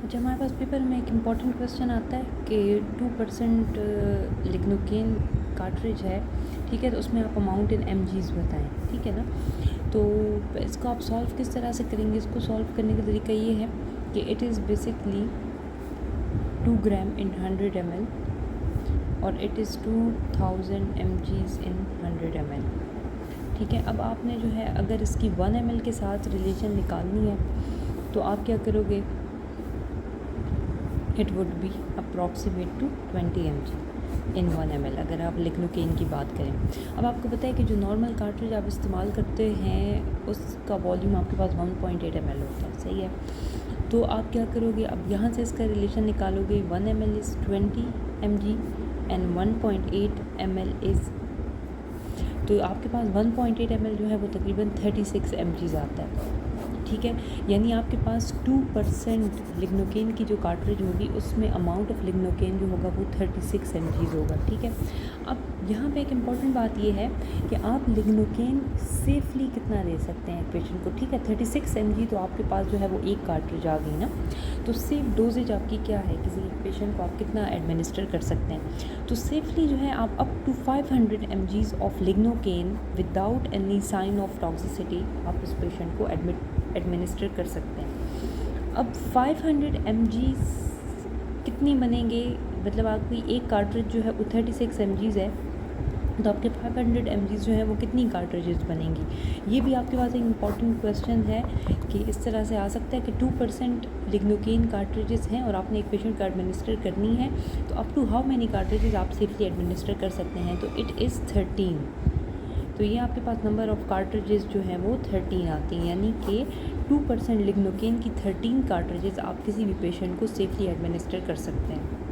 अच्छा, हमारे पास पेपर में एक इम्पॉर्टेंट क्वेश्चन आता है कि 2% लिग्नोकेन कार्ट्रिज है, ठीक है, तो उसमें आप अमाउंट इन mg's बताएं, ठीक है ना। तो इसको आप सॉल्व किस तरह से करेंगे? इसको सॉल्व करने का तरीका ये है कि it is basically 2 gram in 100 ml और it is 2000 mg's in 100 ml, ठीक है। अब आपने जो है अगर इसकी 1 ml के साथ रिलेशन निकालनी है तो आप क्या करोगे? It would be approximate to 20 mg in 1 ml अगर आप लिग्नोकेन की बात करें। अब आपको पता है कि जो नॉर्मल कार्ट्रिज आप इस्तेमाल करते हैं उसका वॉल्यूम आपके पास 1.8 ml होता है, सही है। तो आप क्या करोगे? अब यहाँ से इसका रिलेशन निकालोगे। 1 ml is 20 mg and 1.8 ml is, तो आपके पास 1.8 ml जो है वो तकरीबन 36 mg आता है, ठीक है। यानी आपके पास 2% लिग्नोकेन की जो कार्ट्रिज होगी उसमें अमाउंट ऑफ लिग्नोकेन जो होगा वो 36 mg होगा, ठीक है। अब यहाँ पे एक इम्पॉर्टेंट बात ये है कि आप लिग्नोकेन सेफली कितना दे सकते हैं पेशेंट को, ठीक है। 36 mg तो आपके पास जो है वो एक कार्ट्रिज आ गई ना, तो सेफ डोजेज आपकी क्या है? किसी पेशेंट को आप कितना एडमिनिस्टर कर सकते हैं? तो सेफली जो है आप up to 500 mg of lignocaine without any sign of toxicity आप उस पेशेंट को एडमिनिस्टर कर सकते हैं। अब 500 mg कितनी बनेंगे? मतलब आपकी एक कार्ट्रिज जो है वो 36 mg है, तो आपके 500 mg जो है वो कितनी कार्ट्रिजेस बनेंगी? ये भी आपके पास एक इम्पॉर्टेंट क्वेश्चन है कि इस तरह से आ सकता है कि 2% लिग्नोकेन कार्ट्रिजेस हैं और आपने एक पेशेंट को एडमिनिस्टर करनी है, तो up to how many cartridges आप सेफली एडमिनिस्टर कर सकते हैं? तो इट इज़ 13। तो ये आपके पास नंबर ऑफ़ कार्ट्रिजेस जो हैं वो 13 आती हैं, यानी कि 2% लिग्नोकेन की 13 कार्ट्रिजेस आप किसी भी पेशेंट को सेफली एडमिनिस्टर कर सकते हैं।